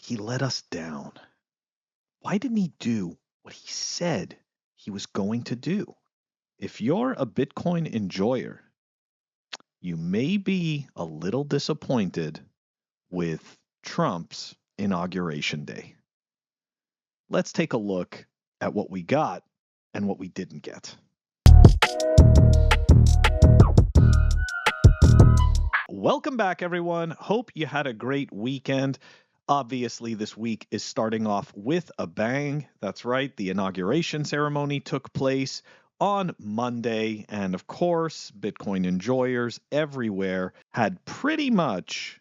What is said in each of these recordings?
he let us down. Why didn't he do what he said he was going to do? If you're a Bitcoin enjoyer, you may be a little disappointed with Trump's Inauguration Day. Let's take a look at what we got and what we didn't get. Welcome back, everyone. Hope you had a great weekend. Obviously, this week is starting off with a bang. That's right. The inauguration ceremony took place on Monday. And of course, Bitcoin enjoyers everywhere had pretty much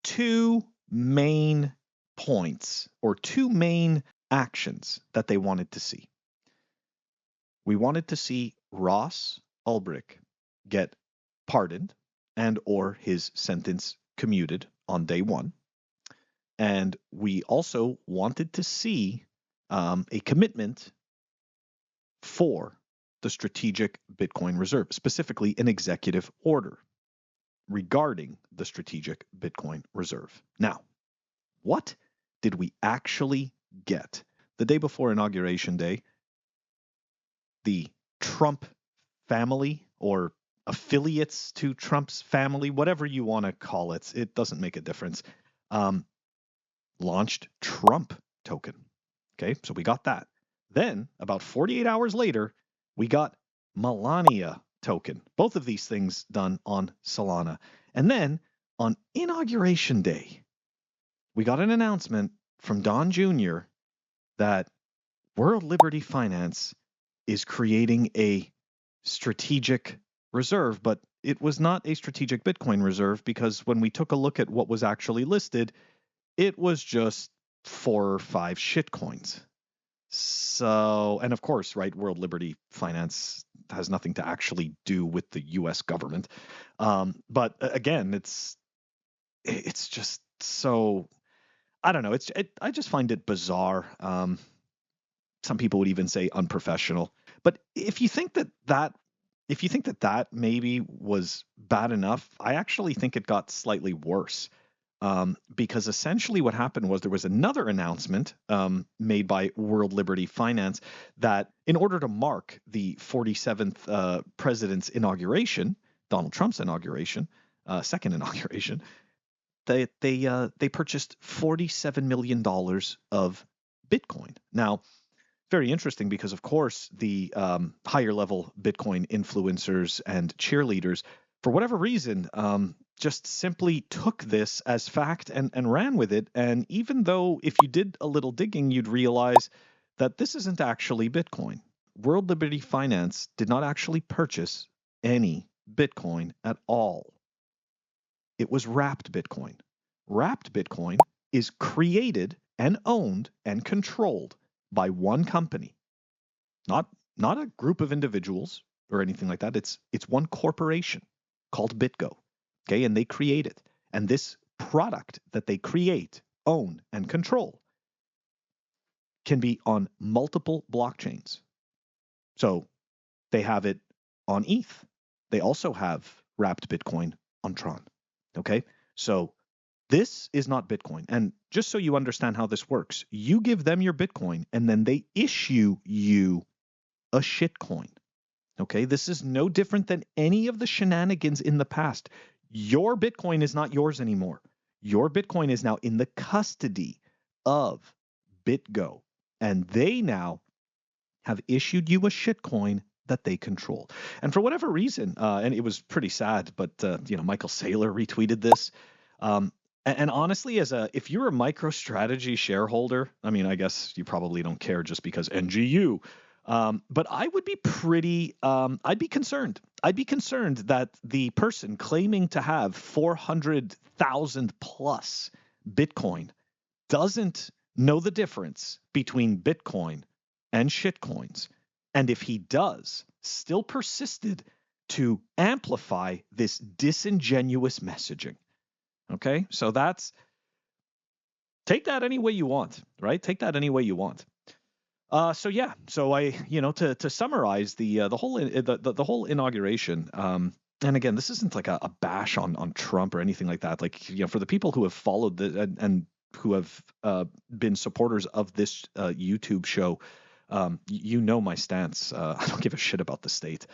two main points or two main actions that they wanted to see. We wanted to see Ross Ulbricht get pardoned and or his sentence commuted on day one. And we also wanted to see a commitment for the strategic Bitcoin reserve, specifically an executive order regarding the strategic Bitcoin reserve. Now, what did we actually get? The day before Inauguration Day, the Trump family or affiliates to Trump's family, whatever you want to call it, it doesn't make a difference, launched Trump token. Okay, so we got that. Then, about 48 hours later, we got Melania token. Both of these things done on Solana. And then, on Inauguration Day, we got an announcement from Don Jr. that World Liberty Finance is creating a strategic reserve, but it was not a strategic Bitcoin reserve because when we took a look at what was actually listed, it was just 4 or 5 shitcoins. So, and of course, right, World Liberty Finance has nothing to actually do with the U.S. government. But again, it's just so, I don't know. I just find it bizarre. Some people would even say unprofessional. But if you think that maybe was bad enough, I actually think it got slightly worse. Because essentially what happened was there was another announcement made by World Liberty Finance that in order to mark the 47th president's inauguration, Donald Trump's inauguration, second inauguration, they purchased $47 million of Bitcoin. Now, very interesting because, of course, the higher level Bitcoin influencers and cheerleaders, for whatever reason, just simply took this as fact and ran with it. And even though if you did a little digging, you'd realize that this isn't actually Bitcoin. World Liberty Finance did not actually purchase any Bitcoin at all. It was wrapped Bitcoin. Wrapped Bitcoin is created and owned and controlled by one company, not a group of individuals or anything like that. It's one corporation called BitGo. Okay, and they create it. And this product that they create, own, and control can be on multiple blockchains. So they have it on ETH. They also have wrapped Bitcoin on Tron. Okay, so this is not Bitcoin. And just so you understand how this works, you give them your Bitcoin and then they issue you a shitcoin. Okay, this is no different than any of the shenanigans in the past. Your Bitcoin is not yours anymore. Your Bitcoin is now in the custody of BitGo. And they now have issued you a shitcoin that they control. And for whatever reason, and it was pretty sad, but Michael Saylor retweeted this. And honestly, if you're a MicroStrategy shareholder, I mean, I guess you probably don't care just because NGU. But I would be I'd be concerned. I'd be concerned that the person claiming to have 400,000 plus Bitcoin doesn't know the difference between Bitcoin and shitcoins. And if he does, still persisted to amplify this disingenuous messaging. Okay, so take that any way you want, right? Take that any way you want. So I, to summarize the whole inauguration. And again, this isn't like a bash on Trump or anything like that. Like, for the people who have followed and who have been supporters of this YouTube show, you know my stance. I don't give a shit about the state.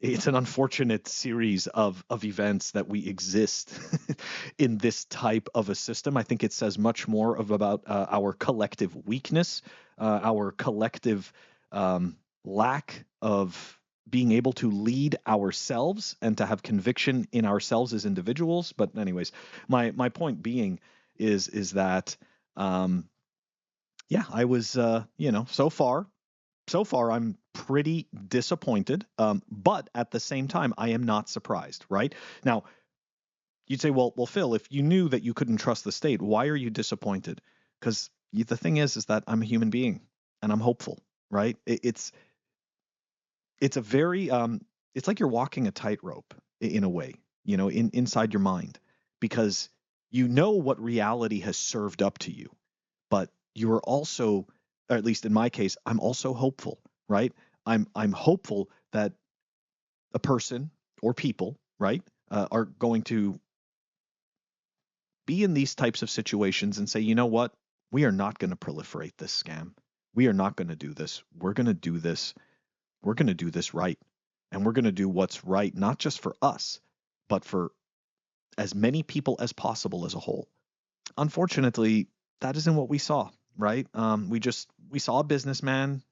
It's an unfortunate series of events that we exist in this type of a system. I think it says much more about our collective weakness, our collective lack of being able to lead ourselves and to have conviction in ourselves as individuals. But anyways, my point being is that yeah, I was so far I'm pretty disappointed, but at the same time I am not surprised. Right now, you'd say, well, Phil, if you knew that you couldn't trust the state, why are you disappointed? Because the thing is that I'm a human being and I'm hopeful. Right? It's a very it's like you're walking a tightrope in a way, inside your mind, because you know what reality has served up to you, but you are also, or at least in my case, I'm also hopeful, right? I'm hopeful that a person or people, right, are going to be in these types of situations and say, you know what, we are not going to proliferate this scam. We are not going to do this. We're going to do this. We're going to do this right. And we're going to do what's right, not just for us, but for as many people as possible as a whole. Unfortunately, that isn't what we saw, right? We saw a businessman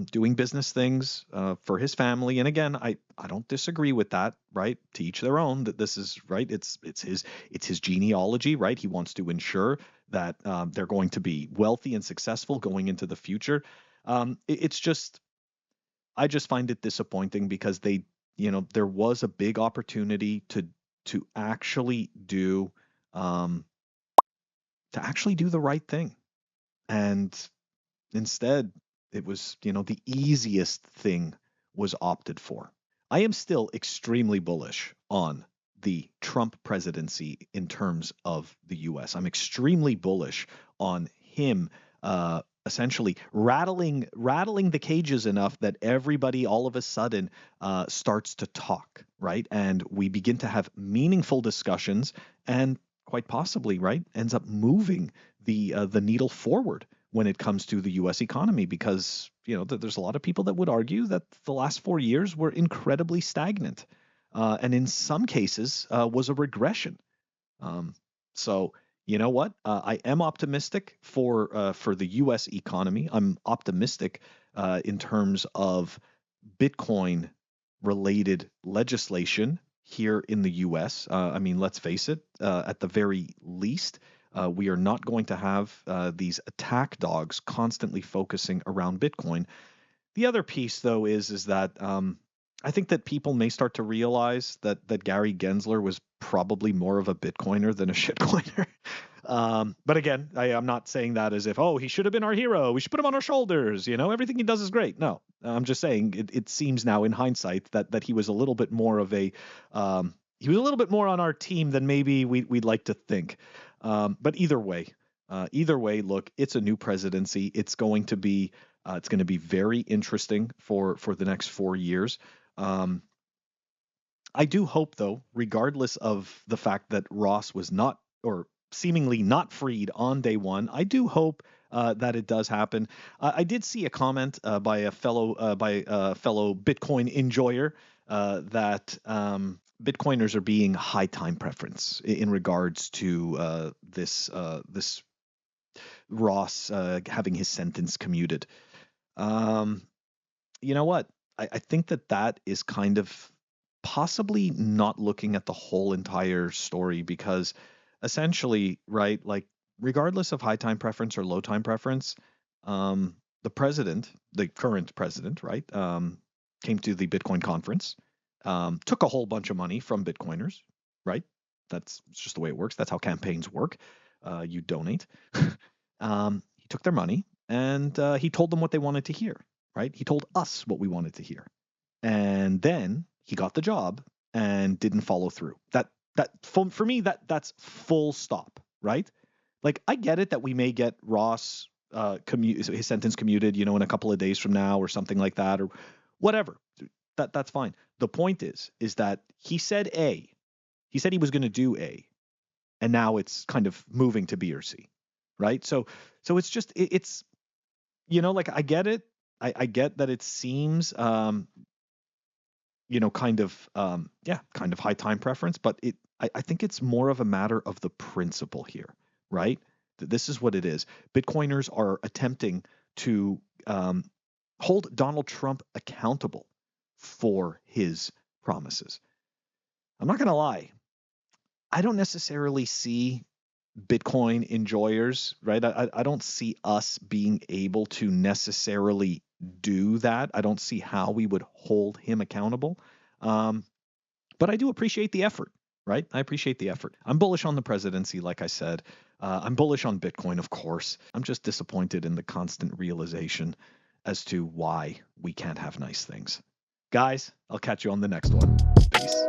doing business things for his family, and again, I don't disagree with that, right? To each their own. That this is right. It's his genealogy, right? He wants to ensure that they're going to be wealthy and successful going into the future. It's just I just find it disappointing because there was a big opportunity to actually do um, the right thing. And instead, it was, the easiest thing was opted for. I am still extremely bullish on the Trump presidency in terms of the US. I'm extremely bullish on him essentially rattling the cages enough that everybody all of a sudden starts to talk, right? And we begin to have meaningful discussions and quite possibly, right, ends up moving the needle forward when it comes to the U.S. economy, because there's a lot of people that would argue that the last 4 years were incredibly stagnant, and in some cases was a regression. So you know what? I am optimistic for the U.S. economy. I'm optimistic in terms of Bitcoin related legislation here in the U.S. I mean, let's face it. At the very least, we are not going to have these attack dogs constantly focusing around Bitcoin. The other piece, though, is that I think that people may start to realize that Gary Gensler was probably more of a Bitcoiner than a shitcoiner. But again, I'm not saying that as if, oh, he should have been our hero. We should put him on our shoulders. Everything he does is great. No, I'm just saying it seems now in hindsight that he was a little bit more of a he was a little bit more on our team than maybe we'd like to think. But either way, look, it's a new presidency. It's going to be very interesting for the next 4 years. I do hope, though, regardless of the fact that Ross was not, or seemingly not, freed on day one, I do hope that it does happen. I did see a comment by a fellow Bitcoin enjoyer that Bitcoiners are being high time preference in regards to this Ross having his sentence commuted. You know what? I think that is kind of possibly not looking at the whole entire story, because essentially, right, like regardless of high time preference or low time preference, the president, the current president, right, came to the Bitcoin conference, took a whole bunch of money from Bitcoiners, right? That's just the way it works. That's how campaigns work. You donate. He took their money and he told them what they wanted to hear, right? He told us what we wanted to hear. And then he got the job and didn't follow through. That for me, that's full stop, right? Like, I get it that we may get Ross his sentence commuted, in a couple of days from now or something like that, or whatever. That's fine. The point is that he said A. He said he was going to do A, and now it's kind of moving to B or C. right? So it's just it's like I get it. I get that it seems kind of kind of high time preference, but I think it's more of a matter of the principle here, right? This is what it is. Bitcoiners are attempting to hold Donald Trump accountable for his promises. I'm not going to lie. I don't necessarily see Bitcoin enjoyers, right? I don't see us being able to necessarily do that. I don't see how we would hold him accountable. But I do appreciate the effort, right? I appreciate the effort. I'm bullish on the presidency, like I said. I'm bullish on Bitcoin, of course. I'm just disappointed in the constant realization as to why we can't have nice things. Guys, I'll catch you on the next one. Peace.